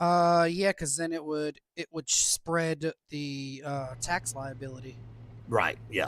Yeah, because then it would spread the tax liability. Right. Yeah.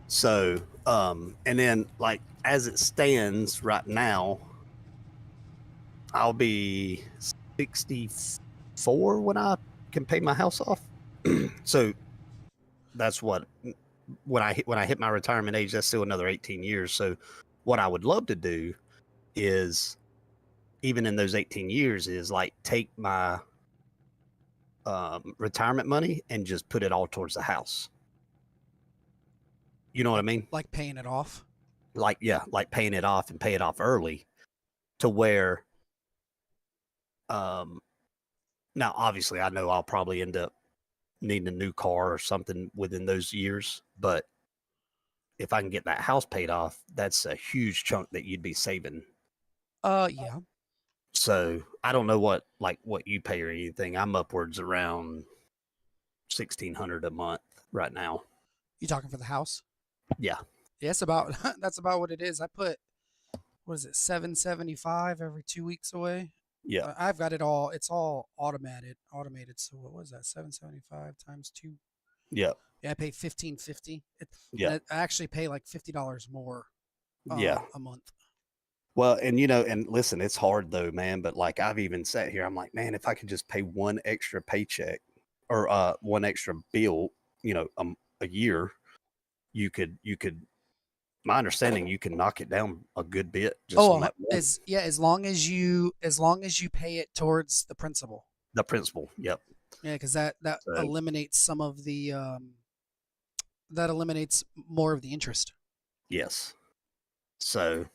So, and then like as it stands right now, I'll be 64 when I can pay my house off. So that's what when I hit my retirement age, that's still another 18 years. So what I would love to do is even in those 18 years is like take my retirement money and just put it all towards the house. You know what I Like mean? like paying it off. Like, yeah, like paying it off and pay it off early to where, um, now obviously I know I'll probably end up needing a new car or something within those years, but if I can get that house paid off, that's a huge chunk that you'd be saving. Yeah. So I don't know what you pay or anything. I'm upwards around 1,600 a month right now. You talking for the house? Yeah. Yeah, it's about that's about what it is. I put what is it, 775 every 2 weeks away. Yeah. I've got it all. It's all automated. So what was that? 775 times two. Yeah. Yeah, I pay 1550, and Yeah. I actually pay like $50 more Yeah. a month. Well, and listen, it's hard though, man. But like I've even sat here, I'm like, man, if I could just pay one extra paycheck or one extra bill, a year, you could. My understanding, you can knock it down a good bit just on Oh, that one. as long as you pay it towards the principal. The principal. Yep. Yeah, because that So eliminates some of the that eliminates more of the interest. yes. So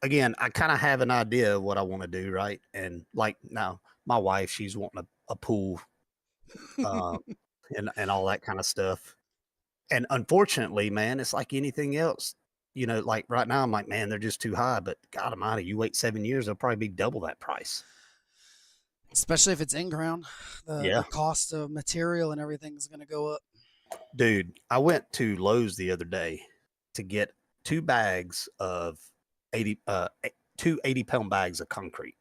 again, I kind of have an idea of what I want to do, right? And like now, my wife, she's wanting a pool, uh, and all that kind of stuff. And unfortunately, man, it's like anything else. Like right now, I'm like, man, they're just too high. But God Almighty, you wait 7 years, they'll probably be double that price. Especially if it's in ground, the Yeah, cost of material and everything is going to go up. dude. I went to Lowe's the other day to get two bags of 80, two 80-pound bags of concrete.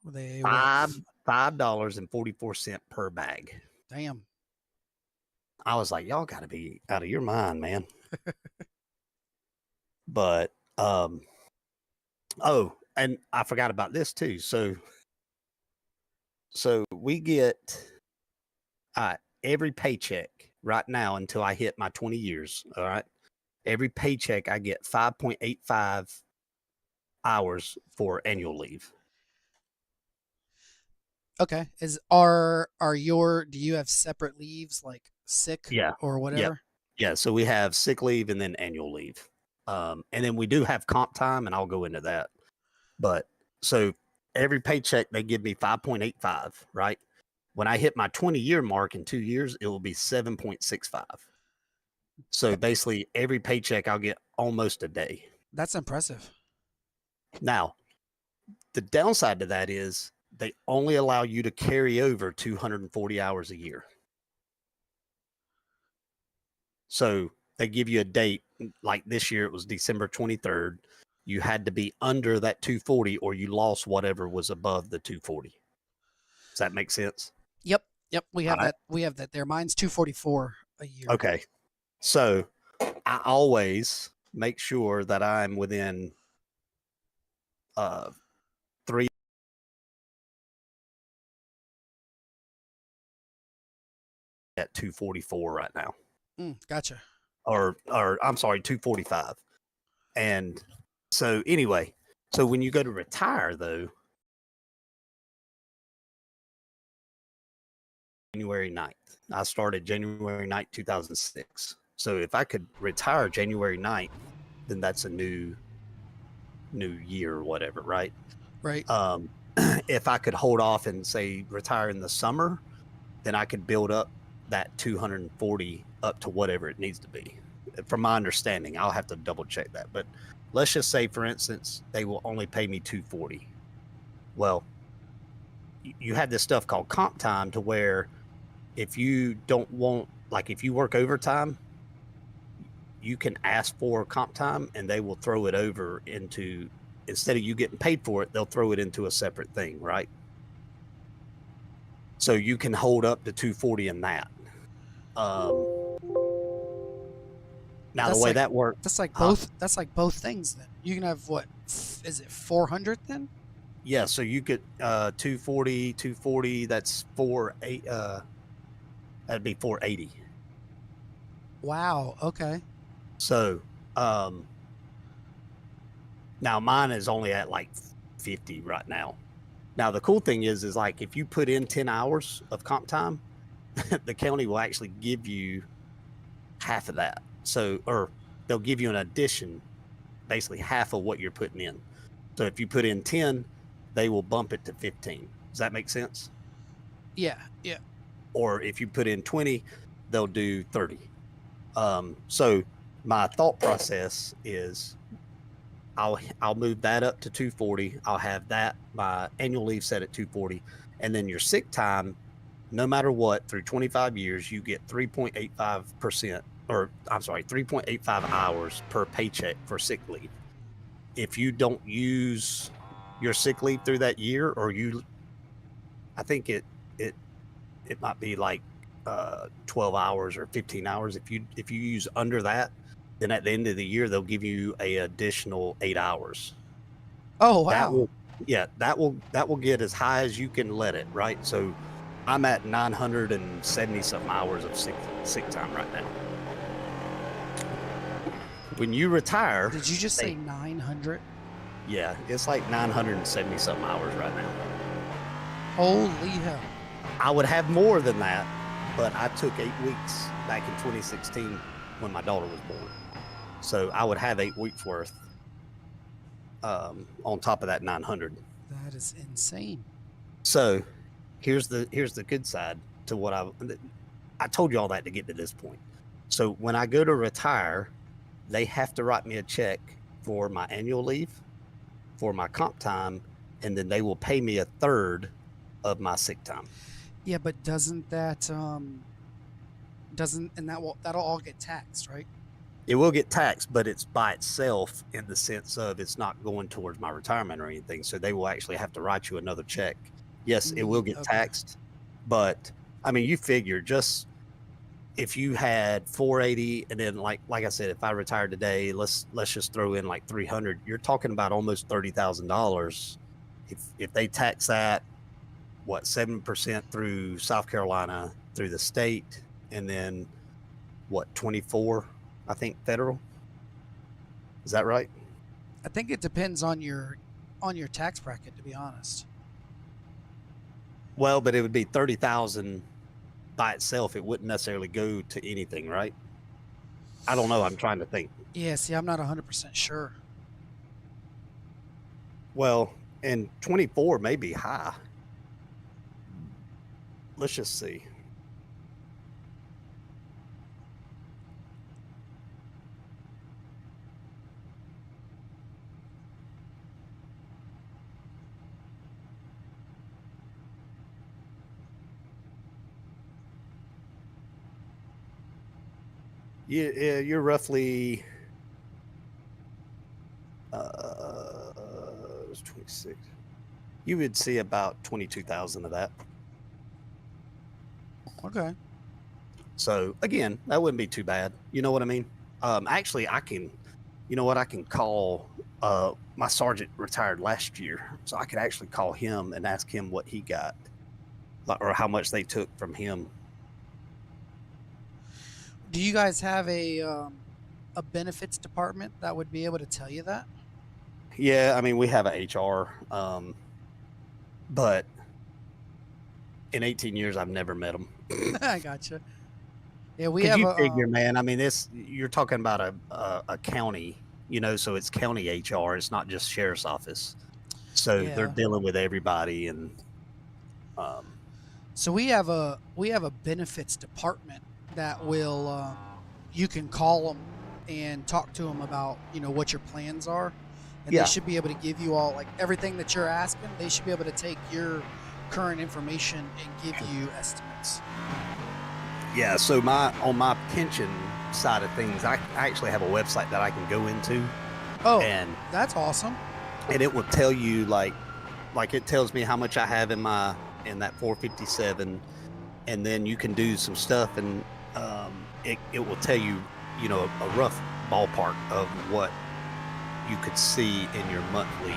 They what? $5.44 per bag. Damn. I was like, y'all got to be out of your mind, man. But oh, and I forgot about this too. So we get every paycheck right now until I hit my 20 years. All right. Every paycheck I get 5.85 hours for annual leave. Okay. Do you have separate leaves like sick Yeah. or Yeah. whatever? Yeah. So we have sick leave and then annual leave. And then we do have comp time, and I'll go into that. But so every paycheck they give me 5.85, right? When I hit my 20-year mark in 2 years, it will be 7.65. So That, basically, every paycheck I'll get almost a day. that's impressive. Now, the downside to that is they only allow you to carry over 240 hours a year. So they give you a date, like this year it was December 23rd. You had to be under that 240 or you lost whatever was above the 240. Does that make sense? Yep. Yep. We All have right. that. We have that there. Mine's 244 a year. Okay. So I always make sure that I'm within uh, three at 244 right now, Gotcha. or I'm sorry, 245. And so anyway, so when you go to retire though, January 9th, I started January 9th, 2006. So if I could retire January 9th, then that's a new year or whatever, right? Right. Um, if I could hold off and say retire in the summer, then I could build up that 240 up to whatever it needs to be. From my understanding, I'll have to double check that. But let's just say, for instance, they will only pay me 240. Well, you have this stuff called comp time to where if you don't want, like if you work overtime, you can ask for comp time and they will throw it over into, instead of you getting paid for it, they'll throw it into a separate thing, right? So you can hold up to 240 in that. Now the That's way like that works, that's like huh? both. That's like both things. Then you can have what? Is it 400 then? Yeah, so you could 240, 240. That's 4 8. That'd be 480. Wow. Okay. So now mine is only at like 50 right now. Now the cool thing is like if you put in 10 hours of comp time, the county will actually give you half of that. So, or they'll give you an addition, basically half of what you're putting in. So if you put in 10, they will bump it to 15. Does that make sense? Yeah. Yeah. Or if you put in 20, they'll do 30. So my thought process is I'll move that up to 240. I'll have that my annual leave set at 240, and then your sick time, no matter what, through 25 years, you get 3.85%, or I'm sorry, 3.85 hours per paycheck for sick leave. If you don't use your sick leave through that year, or I think it it might be like 12 hours or 15 hours. If you use under that, then at the end of the year they'll give you a additional 8 hours. Oh That wow. will, yeah, that will get as high as you can let it, right? So I'm at 970 something hours of sick time right now. When you retire, Did you just say 900? yeah, it's like 970 something hours right now. Holy hell. I would have more than that, but I took 8 weeks back in 2016 when my daughter was born. So I would have 8 weeks worth on top of that 900. That is insane. So here's the good side to what I told you all that to get to this point. So when I go to retire, they have to write me a check for my annual leave, for my comp time, and then they will pay me a third of my sick time. Yeah, but doesn't that doesn't and that'll all get taxed, right? It will get taxed, but it's by itself in the sense of it's not going towards my retirement or anything. So they will actually have to write you another check. Yes, it will get Okay. taxed, but I mean, you figure just if you had 480 and then like I said, if I retired today, let's just throw in like 300, you're talking about almost $30,000. If they tax that, what, 7% through South Carolina, through the state, and then what, 24, I think, federal. Is that right? I think it depends on your tax bracket, to be honest. Well, but it would be 30,000 by itself. It wouldn't necessarily go to anything, right? I don't know. I'm trying to think. Yeah, see, I'm not 100% sure. Well, and 24 may be high. Let's just see. Yeah, you're roughly 26. You would see about 22,000 of that. Okay. So again, that wouldn't be too bad. You know what I mean? Actually, I can. You know what? I can call. My sergeant retired last year, so I could actually call him and ask him what he got, or how much they took from him. Do you guys have a benefits department that would be able to tell you that? Yeah, I mean, we have a HR, but in 18 years, I've never met them. I gotcha. Yeah, we Because have you a figure, man. I mean, you're talking about a county, so it's county HR. It's not just sheriff's office. So they're yeah. dealing with everybody, and So we have a benefits department that will you can call them and talk to them about what your plans are, and they yeah, should be able to give you all like everything that you're asking. They should be able to take your current information and give you estimates. yeah. So on my pension side of things, I actually have a website that I can go into, Oh, and that's awesome. it will tell you like it tells me how much I have in my in that 457, and then you can do some stuff, and it will tell you, a rough ballpark of what you could see in your monthly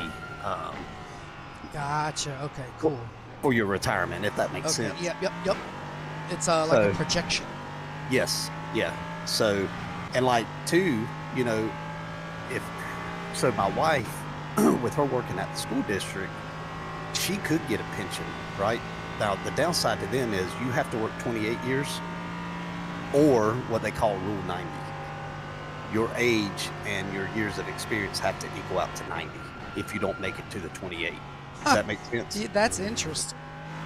Gotcha. Okay, cool. for your retirement, if that makes Okay. sense. Yep. It's like a projection. Yes, yeah. So, and like too, if so, my wife, with her working at the school district, she could get a pension, right? Now, the downside to them is you have to work 28 years, or what they call Rule 90. Your age and your years of experience have to equal out to 90 if you don't make it to the 28. Does that make sense? Yeah, that's interesting.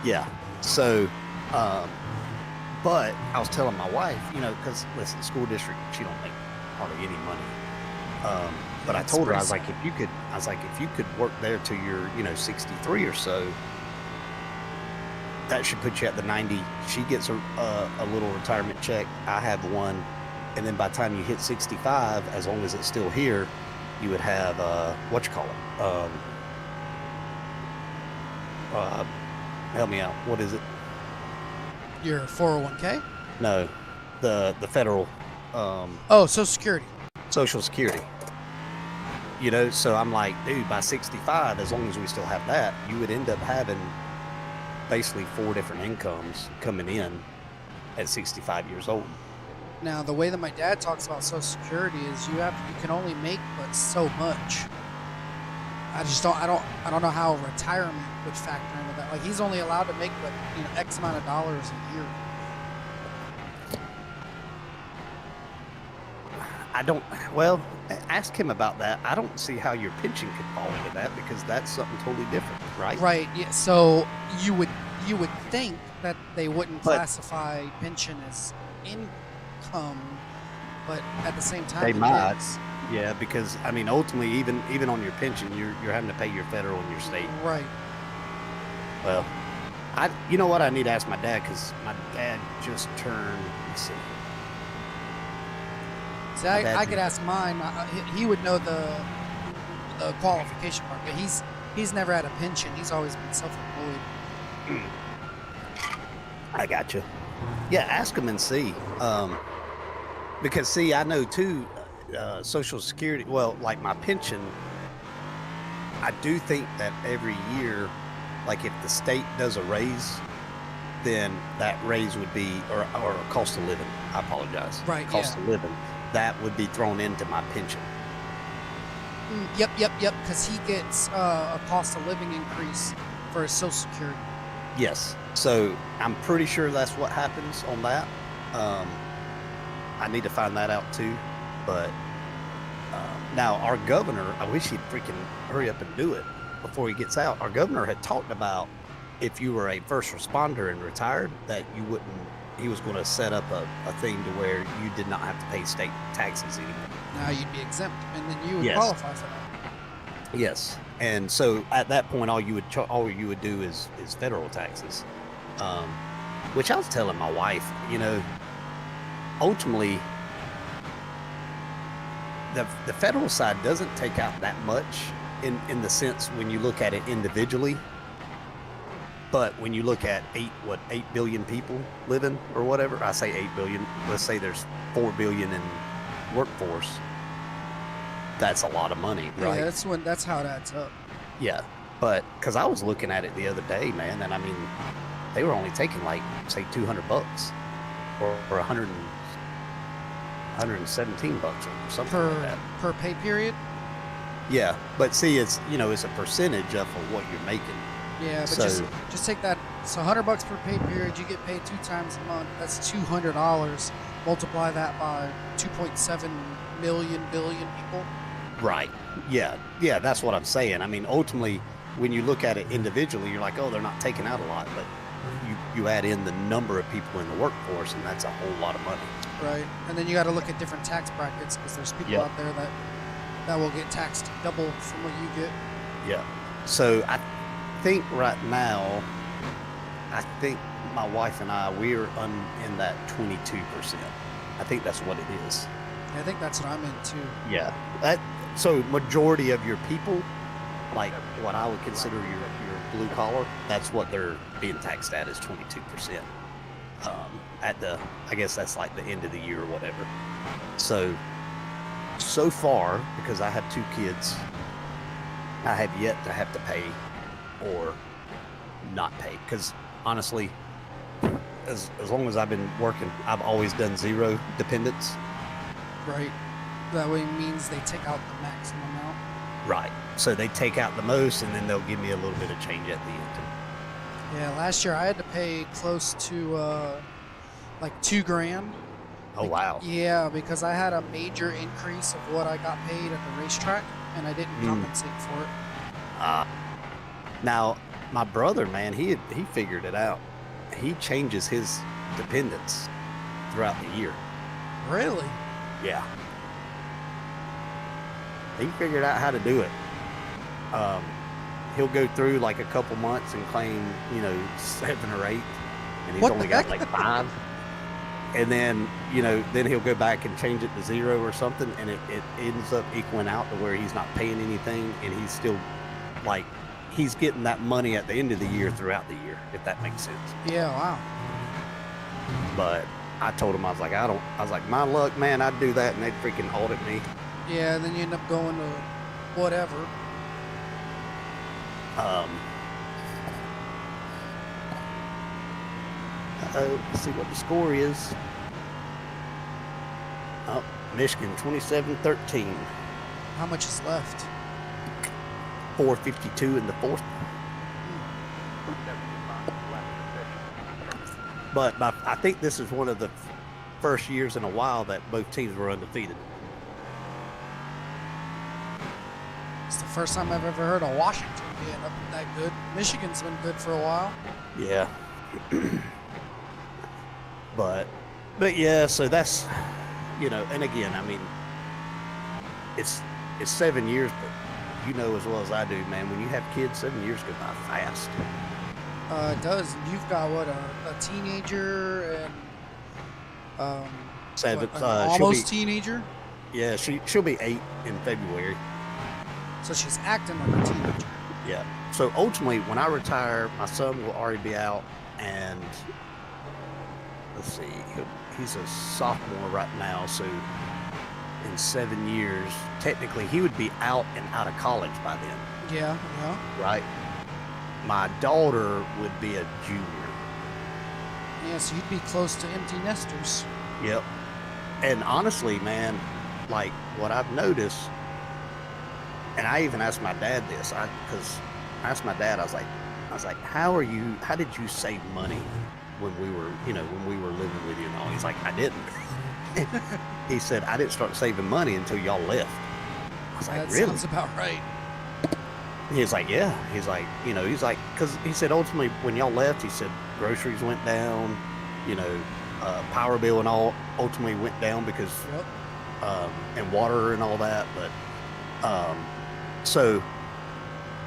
Yeah. So, but I was telling my wife, because listen, school district, she don't make hardly any money. But I That's told her, I pretty was like, if you could work there till you're, 63 or so, that should put you at the 90. She gets a little retirement check. I have one. And then by the time you hit 65, as long as it's still here, you would have, help me out. What is it? Your 401k? No, the federal, Social Security. Social Security. So I'm like, dude, by 65, as long as we still have that, you would end up having basically 4 different incomes coming in at 65 years old. Now, the way that my dad talks about Social Security is you can only make but so much. I don't know how retirement would factor into that. Like, he's only allowed to make but X amount of dollars a year. Ask him about that. I don't see how your pension could fall into that, because that's something totally different, right? Right. Yeah. So you would think that they wouldn't But- classify pension as income, but at the same time They it might. is. Yeah, because ultimately, even on your pension, you're having to pay your federal and your state. Right. Well, you know what? I need to ask my dad, because my dad just turned. Let's see. See, My dad I could ask mine. He would know the qualification part, but he's never had a pension. He's always been self-employed. I got you. Yeah, ask him and see. Because see, I know too, Social Security. Well, like my pension, I do think that every year, like if the state does a raise, then that raise would be, or a cost of living. I apologize. Right, Cost yeah. of living. That would be thrown into my pension. Yep. Because he gets a cost of living increase for his Social Security. Yes. So I'm pretty sure that's what happens on that. I need to find that out too. But now our governor, I wish he'd freaking hurry up and do it before he gets out. Our governor had talked about if you were a first responder and retired, that you wouldn't. He was going to set up a thing to where you did not have to pay state taxes anymore. Now you'd be exempt, and then you would Yes. qualify for that. Yes, and so at that point, all you would do is federal taxes, which I was telling my wife. Ultimately, the federal side doesn't take out that much in the sense when you look at it individually. But when you look at 8 billion people living or whatever, I say 8 billion, let's say there's 4 billion in workforce. That's a lot of money, right? Yeah, that's how it adds up. Yeah. But because I was looking at it the other day, man, and I mean, they were only taking like, say, $200 or 117 bucks or something like that. Per pay period. Yeah. But see, it's a percentage of what you're making. Yeah, but So- just take that. It's $100 per pay period. You get paid 2 times a month. That's $200. Multiply that by 2.7 billion people. Right. Yeah. Yeah. That's what I'm saying. I mean, ultimately, when you look at it individually, you're like, oh, they're not taking out a lot, but you add in the number of people in the workforce, and that's a whole lot of money. Right, and then you got to look at different tax brackets, because there's people Yep. out there that will get taxed double from what you get. Yeah. So I think right now, my wife and we're in that 22%. I think that's what it is. I think that's what I'm in too. Yeah. So majority of your people, like what I would consider your blue collar, that's what they're being taxed at, is 22%. At the, I guess that's like the end of the year or whatever. So far, because I have 2 kids, I have yet to have to pay or not pay. Because honestly, as long as I've been working, I've always done 0 dependents. Right. That way means they take out the maximum amount. Right. So they take out the most, and then they'll give me a little bit of change at the end. Yeah, last year I had to pay close to like $2,000. Oh, wow. Yeah, because I had a major increase of what I got paid at the racetrack, and I didn't compensate for it. Now, my brother, man, he figured it out. He changes his dependents throughout the year. Really? Yeah. He figured out how to do it. He'll go through like a couple months and claim, 7 or 8, and he's only got like 5. And then, then he'll go back and change it to 0 or something, and it ends up equaling out to where he's not paying anything, and he's still like, he's getting that money at the end of the year throughout the year, if that makes sense. Yeah, wow. But I told him, I was like, my luck, man, I'd do that and they'd freaking audit me. Yeah, then you end up going to whatever. Let's see what the score is. Oh, Michigan 27-13. How much is left? 4:52 in the 4th. But I think this is one of the first years in a while that both teams were undefeated. It's the first time I've ever heard of Washington being up that good. Michigan's been good for a while. Yeah. But yeah, so that's, and again, I mean, it's 7 years, but you know as well as I do, man, when you have kids, 7 years go by fast. It does. You've got what, a teenager and 7, what, almost teenager. Yeah, she'll be 8 in February. So she's acting like a teenager. Yeah. So ultimately, when I retire, my son will already be out, and let's see, he's a sophomore right now. So in 7 years, technically, he would be out and out of college by then. Yeah. Right. My daughter would be a junior. Yeah, so you'd be close to empty nesters. Yep. And honestly, man, like what I've noticed, and I even asked my dad this, because I asked my dad, I was like, how did you save money when we were living with you and all? He's like, I didn't. He said, I didn't start saving money until y'all left. I was like, that really? Sounds about right. He's like, yeah. He's like, because he said ultimately when y'all left, he said groceries went down, power bill and all ultimately went down because, and water and all that. But, so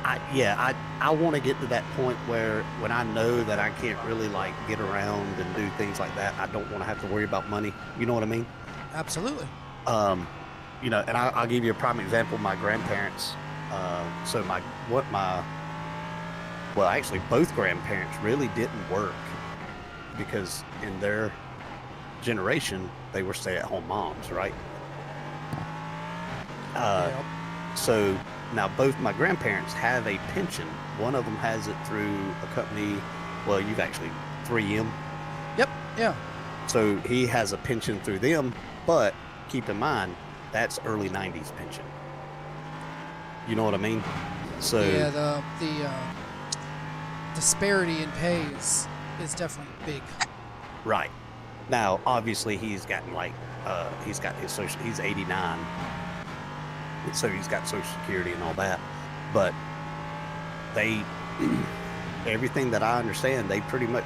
I want to get to that point where when I know that I can't really like get around and do things like that, I don't want to have to worry about money. You know what I mean? Absolutely. And I'll give you a prime example. My grandparents, actually both grandparents really didn't work because in their generation, they were stay-at-home moms, right? So now both my grandparents have a pension. One of them has it through a company. Well, you've actually 3M. Yep. Yeah. So he has a pension through them, but keep in mind, that's early 90s pension. You know what I mean? So yeah, the disparity in pay is definitely big. Right. Now, obviously, he's gotten he's got his social. He's 89, so he's got Social Security and all that. But everything that I understand, they pretty much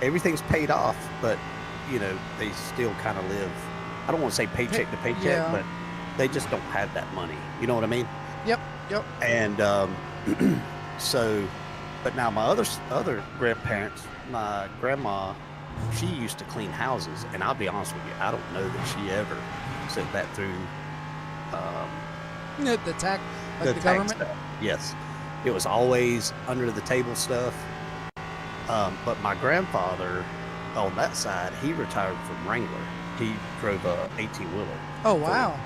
everything's paid off, but they still kind of live. I don't want to say paycheck to paycheck, but they just don't have that money. You know what I mean? Yep. And so, but now my other grandparents, my grandma, she used to clean houses, and I'll be honest with you, I don't know that she ever sent that through the tax, the government. stuff. Yes, It was always under the table stuff. But my grandfather on that side, he retired from Wrangler. He drove a 18-wheeler. Oh, wow.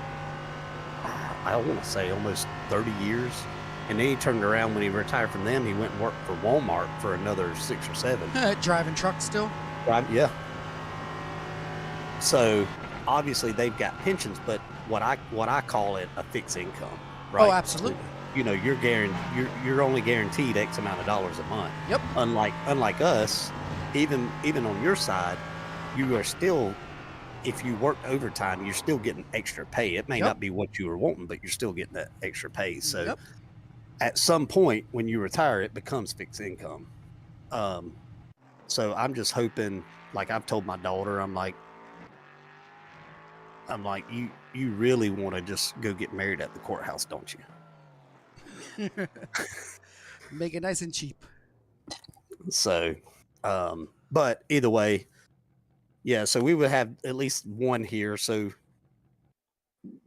I want to say almost 30 years. And then he turned around when he retired from them. He went and worked for Walmart for another 6 or 7. Driving trucks still? Right? Yeah. So obviously they've got pensions, but what I call it a fixed income, right? Oh, absolutely. You know, you're only guaranteed X amount of dollars a month. Yep. Unlike us, even on your side, you are still, if you work overtime, you're still getting extra pay. It may not be what you were wanting, but you're still getting that extra pay. So at some point when you retire, it becomes fixed income. So I'm just hoping, like I've told my daughter, I'm like, you really want to just go get married at the courthouse, don't you? Make it nice and cheap. So, but either way, yeah, so we would have at least one here. So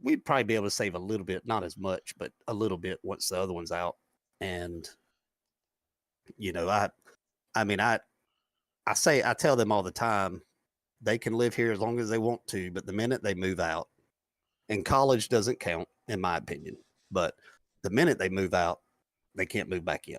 we'd probably be able to save a little bit, not as much, but a little bit once the other one's out. And, you know, I tell them all the time, they can live here as long as they want to, but the minute they move out, and college doesn't count, in my opinion, but the minute they move out, they can't move back in.